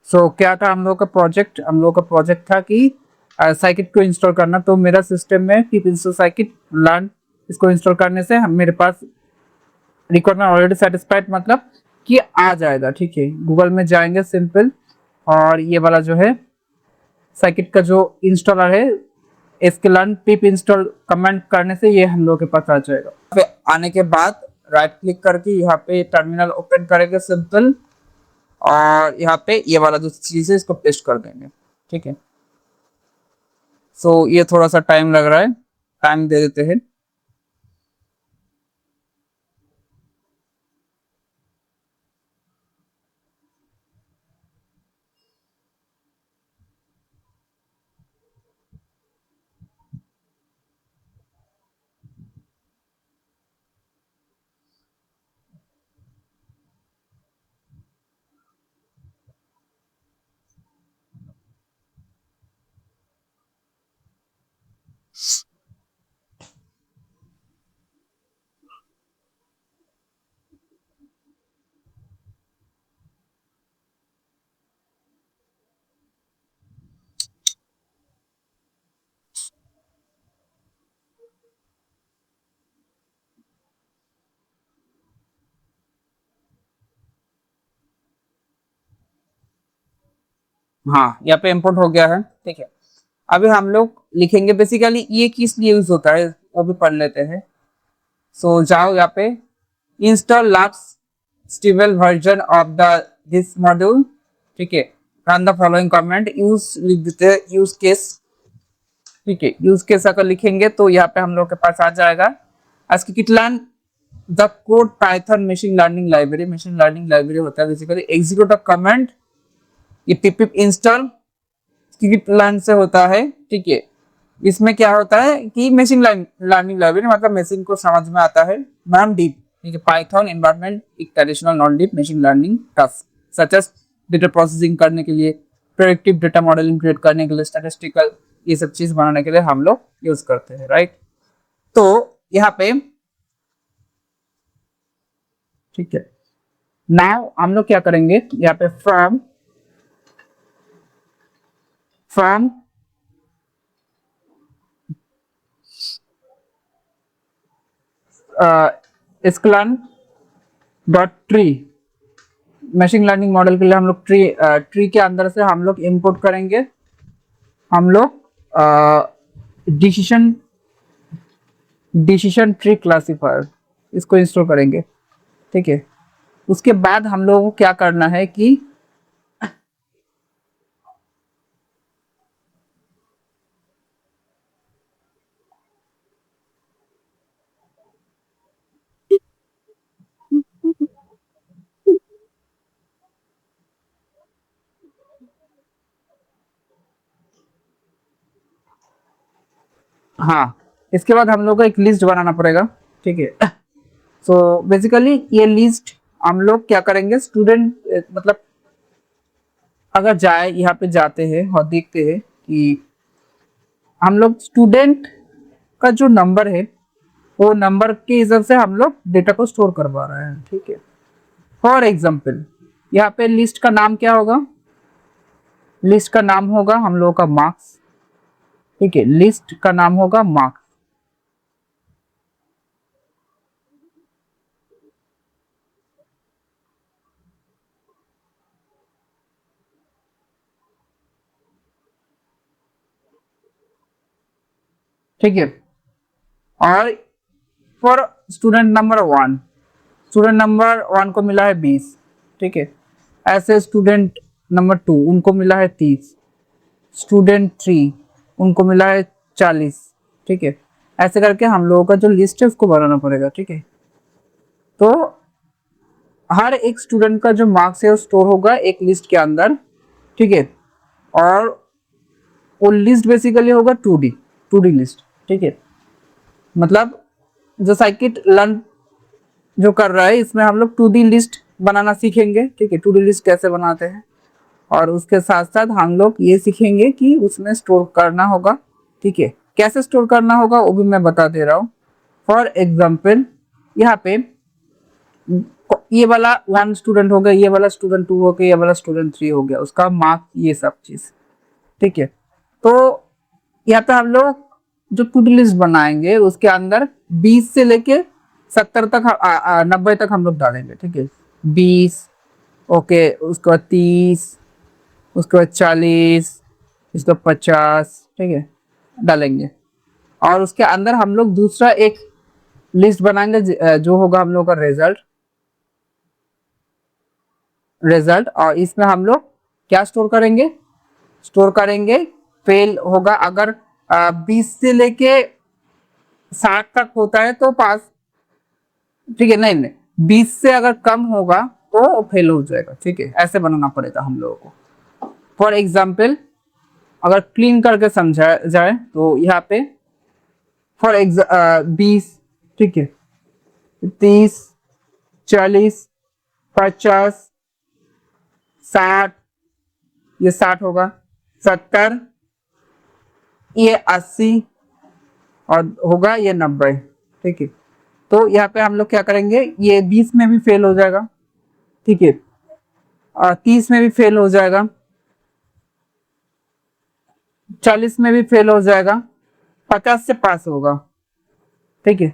क्या था हम लोग का प्रोजेक्ट, था कि साइकिट को इंस्टॉल करना। तो मेरा सिस्टम में pip install scikit learn, इसको इंस्टॉल करने से हम मेरे पास रिक्वायरमेंट ऑलरेडी सेटिस्फाइड, मतलब कि आ जाएगा। ठीक है, गूगल में जाएंगे सिंपल, और ये वाला जो है साइकिट का जो इंस्टॉलर है इसके लर्न पिप इंस्टॉल कमेंट करने से ये हम लोग के पास आ जाएगा। फिर आने के बाद राइट क्लिक करके यहाँ पे टर्मिनल ओपन करेंगे सिंपल, और यहाँ पे ये वाला जो चीज है इसको पेस्ट कर देंगे। ठीक है, ये थोड़ा सा टाइम लग रहा है, टाइम दे देते हैं। हाँ, यहाँ पे इंपोर्ट हो गया है। ठीक है, अभी हम लोग लिखेंगे बेसिकली ये किस लिए यूज होता है वो भी पढ़ लेते हैं। जाओ यहाँ पे install last stable version of the this module. ठीक है, run the following comment, use लिख देते हैं यूज केस। ठीक है, यूज केस अगर लिखेंगे तो यहाँ पे हम लोग के पास आ जाएगा scikit-learn the code Python machine learning library. Machine learning library होता है बेसिकली एग्जीक्यूट अ कमांड, ये पिप इंस्टॉल scikit-learn से होता है। ठीक है, इसमें क्या होता है कि मशीन लर्निंग लाइब्रेरी मतलब मशीन को समझ में आता है नॉन डीप। ठीक है, पाइथन एनवायरनमेंट एक traditional non deep machine learning task such as data processing करने के लिए, प्रेडिक्टिव डेटा मॉडलिंग क्रिएट करने के लिए, स्टैटिस्टिकल ये सब चीज बनाने के लिए हम लोग यूज करते हैं। राइट, तो यहाँ पे ठीक है, नाउ हम लोग क्या करेंगे यहाँ पे from sklearn dot tree, machine learning model के लिए हम लोग ट्री के अंदर से हम लोग इंपोर्ट करेंगे, हम लोग डिसीजन ट्री क्लासिफायर इसको इंस्टॉल करेंगे। ठीक है, उसके बाद हम लोगों को क्या करना है कि हाँ, इसके बाद हम लोग को एक लिस्ट बनाना पड़ेगा। ठीक है, बेसिकली ये लिस्ट हम लोग क्या करेंगे, स्टूडेंट मतलब अगर जाए यहाँ पे जाते हैं और देखते हैं कि हम लोग स्टूडेंट का जो नंबर है वो नंबर के हिसाब से हम लोग डेटा को स्टोर करवा रहे हैं। ठीक है, फॉर एग्जाम्पल यहाँ पे लिस्ट का नाम क्या होगा, लिस्ट का नाम होगा हम लोगों का मार्क्स। ठीक है, लिस्ट का नाम होगा मार्क्स। ठीक है, और for student number 1, student number 1 को मिला है 20। ठीक है, ऐसे स्टूडेंट नंबर 2 उनको मिला है 30, स्टूडेंट 3 उनको मिला है 40। ठीक है, ऐसे करके हम लोगों का जो लिस्ट है उसको बनाना पड़ेगा। ठीक है, तो हर एक स्टूडेंट का जो मार्क्स है वो स्टोर होगा एक लिस्ट के अंदर। ठीक है, और वो लिस्ट बेसिकली होगा 2D लिस्ट। ठीक है, मतलब जो साइकिट लर्न जो कर रहा है इसमें हम लोग 2D लिस्ट बनाना सीखेंगे। ठीक है, 2D लिस्ट कैसे बनाते हैं, और उसके साथ साथ हम लोग ये सीखेंगे कि उसमें स्टोर करना होगा। ठीक है, कैसे स्टोर करना होगा वो भी मैं बता दे रहा हूँ। फॉर एग्जाम्पल यहाँ पे ये वाला 1 स्टूडेंट हो गया, ये वाला स्टूडेंट 2 हो गया, ये वाला स्टूडेंट 3 हो गया, उसका मार्क ये सब चीज, ठीक है। तो यहाँ पे हम लोग जो टू डू लिस्ट बनाएंगे उसके अंदर 20 से लेके 70 तक 90 तक हम लोग डालेंगे, ठीक है। 20, ओके, उसके बाद 30, उसके बाद 40, इसको 50, ठीक है, डालेंगे। और उसके अंदर हम लोग दूसरा एक लिस्ट बनाएंगे जो होगा हम लोग का रिजल्ट। और इसमें हम लोग क्या स्टोर करेंगे फेल होगा अगर 20 से लेके 60 तक होता है तो पास, ठीक है। नहीं, 20 से अगर कम होगा तो फेल हो जाएगा, ठीक है। ऐसे बनाना पड़ेगा हम लोगों को। फॉर एग्जाम्पल अगर क्लीन करके समझा जाए तो यहाँ पे फॉर 20, ठीक है, 30, 40, 50, 60, ये 60 होगा, 70, ये 80 और होगा ये 90, ठीक है। तो यहाँ पे हम लोग क्या करेंगे, ये 20 में भी फेल हो जाएगा, ठीक है, और 30 में भी फेल हो जाएगा, 40 में भी फेल हो जाएगा, 50 से पास होगा, ठीक है।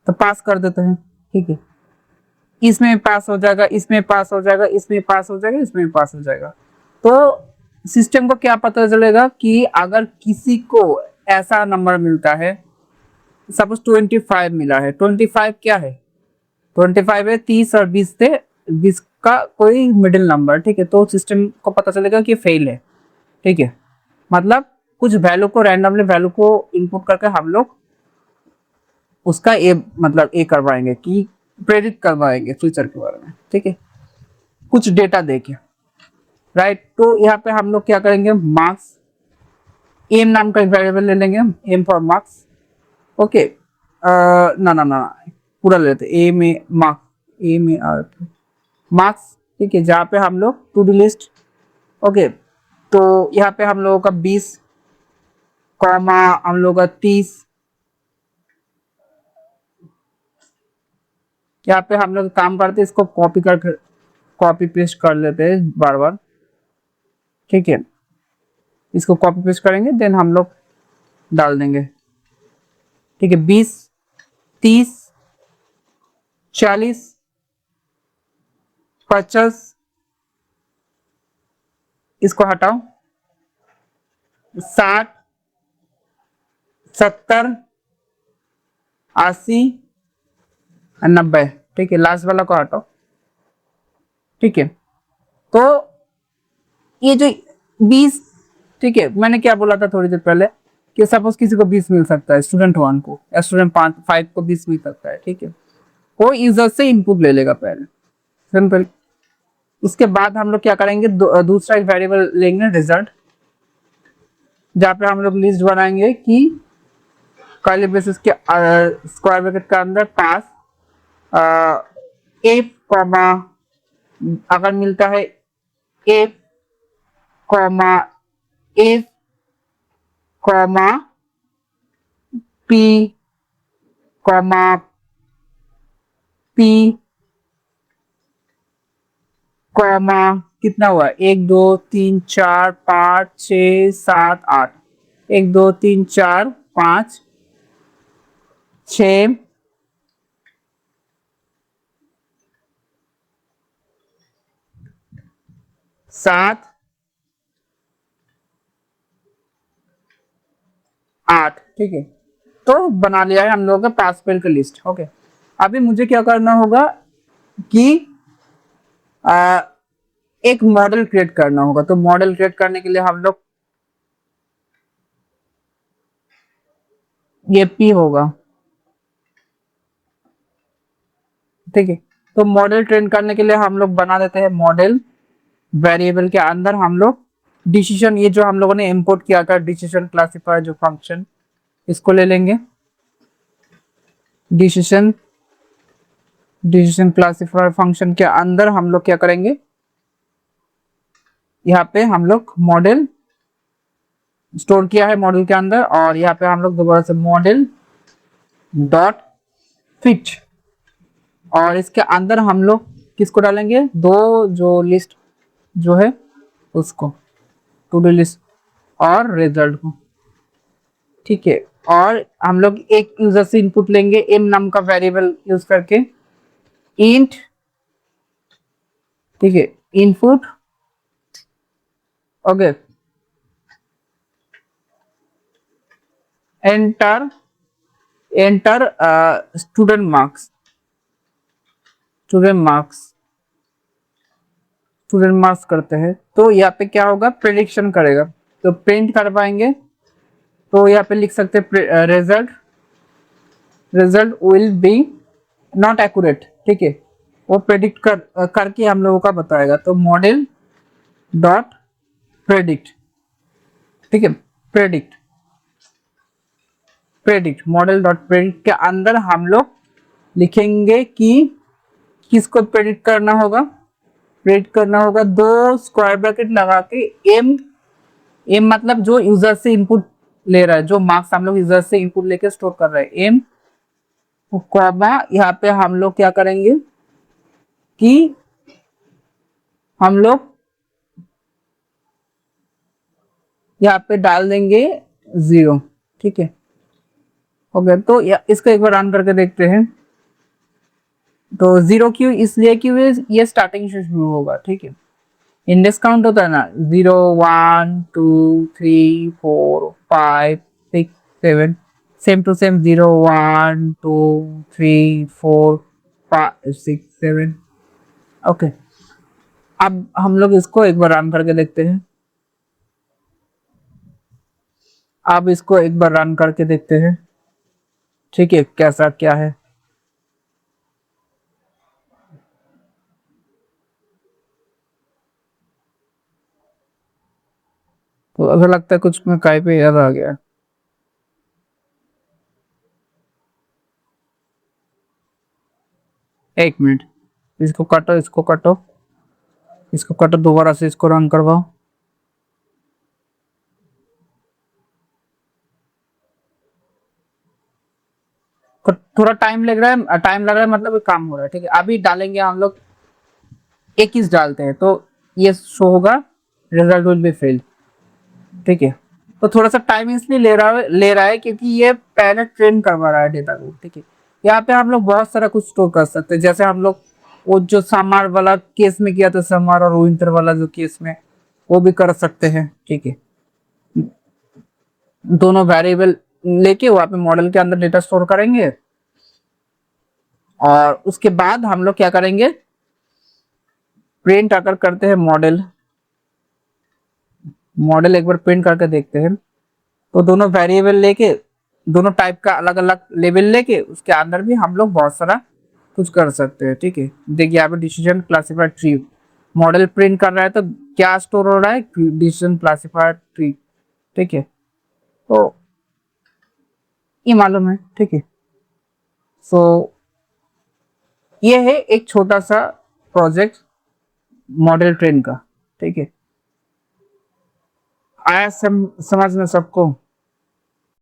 तो पास कर देते हैं, ठीक है। इसमें पास हो जाएगा, इसमें पास हो जाएगा, इसमें पास हो जाएगा, इसमें पास हो जाएगा। तो सिस्टम को क्या पता चलेगा कि अगर किसी को ऐसा नंबर मिलता है, सपोज 25 मिला है, 25 क्या है, 25 है 30 और 20 से 20 का कोई मिडिल नंबर, ठीक है। तो सिस्टम को पता चलेगा कि फेल है, ठीक है। मतलब कुछ वैल्यू को रैंडमली वैल्यू को इनपुट करके हम लोग उसका मतलब करवाएंगे कि प्रेडिक्ट करवाएंगे फ्यूचर के बारे में, ठीक है, कुछ डेटा देके, राइट। तो यहाँ पे हम लोग क्या करेंगे, मार्क्स एम नाम का वेरिएबल ले लेंगे, एम फॉर मार्क्स, ओके। ना ना ना पूरा ले लेते, ए में मार्क्स, ठीक है, जहाँ पे हम लोग टू डू लिस्ट, ओके। तो यहाँ पे हम लोगों का 20 कॉमा हम लोग का 30, यहाँ पे हम लोग काम करते हैं, इसको कॉपी पेस्ट कर लेते हैं बार बार, ठीक है। इसको कॉपी पेस्ट करेंगे देन हम लोग डाल देंगे, ठीक है। 20, 30, 40, 50, इसको हटाओ, 60, 70, 80, 90, ठीक है। लास्ट वाला को हटाओ, ठीक है। तो ये जो 20, ठीक है, मैंने क्या बोला था थोड़ी देर पहले कि सपोज किसी को 20 मिल सकता है, स्टूडेंट 1 को या स्टूडेंट 5 को 20 मिल सकता है, ठीक है। वो यूजर से इनपुट ले लेगा पहले, सिंपल। उसके बाद हम लोग क्या करेंगे, दूसरा एक वेरिएबल लेंगे रिजल्ट, जहाँ पे हम लोग लिस्ट बनाएंगे कि कर्ली ब्रेसेस के स्क्वायर ब्रैकेट के अंदर पास ए कॉमा, अगर मिलता है A comma F comma P comma P comma, कितना हुआ, 1 2 3 4 5 6 7 8, 1 2 3 4 5 6 7 8, ठीक है। तो बना लिया है हम लोगों का पास फेल का लिस्ट, ओके। अभी मुझे क्या करना होगा कि एक मॉडल क्रिएट करना होगा। तो मॉडल क्रिएट करने के लिए हम लोग ये पी होगा, ठीक है। तो मॉडल ट्रेन करने के लिए हम लोग बना देते हैं मॉडल वेरिएबल के अंदर हम लोग डिसीजन, ये जो हम लोगों ने इंपोर्ट किया था डिसीजन क्लासिफायर जो फंक्शन, इसको ले लेंगे। डिसीजन क्लासिफायर फंक्शन के अंदर हम लोग क्या करेंगे, यहाँ पे हम लोग मॉडल स्टोर किया है मॉडल के अंदर, और यहाँ पे हम लोग दोबारा से मॉडल डॉट फिट, और इसके अंदर हम लोग किसको डालेंगे, दो जो लिस्ट जो है उसको, टू डू लिस्ट और रिजल्ट को, ठीक है। और हम लोग एक यूजर से इनपुट लेंगे एम नाम का वेरिएबल यूज करके, इंट, ठीक है, input, okay, enter, enter student marks, student marks, student marks करते हैं तो यहाँ पे क्या होगा, प्रेडिक्शन करेगा, तो प्रिंट कर पाएंगे, तो यहाँ पे लिख सकते हैं result, result will be not accurate, ठीक है, वो प्रेडिक्ट करके हम लोगों का बताएगा, तो मॉडल डॉट प्रेडिक्ट, ठीक है, predict, predict model dot predict के अंदर हम लोग लिखेंगे कि किसको प्रेडिक्ट करना होगा, प्रेडिक्ट करना होगा दो स्क्वायर ब्रैकेट लगा के एम, एम मतलब जो यूजर से इनपुट ले रहा है, जो मार्क्स हम लोग यूजर से इनपुट लेके स्टोर कर रहे हैं, एम यहाँ पे हम लोग क्या करेंगे कि हम लोग यहाँ पे डाल देंगे 0, ठीक है, हो गया। तो इसको एक बार रन करके देखते हैं, तो 0 क्यों, इसलिए कि ये स्टार्टिंग से शुरू होगा, ठीक है, इंडेक्स काउंट होता है ना, 0 1 2 3 4 5 6 7, सेम टू सेम 0 1 2 3 4 5 6 7, ओके। अब हम लोग इसको एक बार रन करके देखते हैं, अब इसको एक बार रन करके देखते हैं, ठीक है, कैसा क्या है। तो अगर लगता है कुछ में काय पे याद आ गया, एक मिनट, इसको काटो, इसको काटो, इसको काटो, दोबारा से इसको रन करवाओ, थोड़ा टाइम लग रहा है, टाइम लग रहा है मतलब काम हो रहा है, ठीक है। अभी डालेंगे हम लोग 21 डालते हैं तो ये शो होगा रिजल्ट विल बी फेल, ठीक है। तो थोड़ा सा टाइम इसलिए ले रहा है क्योंकि ये पहले ट्रेन करवा रहा है डेटा को, ठीक है। यहाँ पे हम लोग बहुत सारा कुछ स्टोर कर सकते हैं, जैसे हम लोग वो जो समर वाला केस में किया था, समर और विंटर वाला जो केस में, वो भी कर सकते हैं, ठीक है। दोनों वेरिएबल लेके वहां पे मॉडल के अंदर डेटा स्टोर करेंगे, और उसके बाद हम लोग क्या करेंगे, प्रिंट अगर करते हैं मॉडल, मॉडल एक बार प्रिंट करके देखते हैं, तो दोनों वेरिएबल लेके, दोनों टाइप का अलग अलग लेबल लेके उसके अंदर भी हम लोग बहुत सारा कुछ कर सकते हैं, ठीक है। देखिए यहाँ पे decision classifier tree, model print कर रहा है तो क्या स्टोर हो रहा है, डिसीजन क्लासिफायर ट्री, ठीक है, तो ये मालूम है, ठीक है। सो ये है एक छोटा सा प्रोजेक्ट मॉडल ट्रेन का, ठीक है। आया समझ में सबको।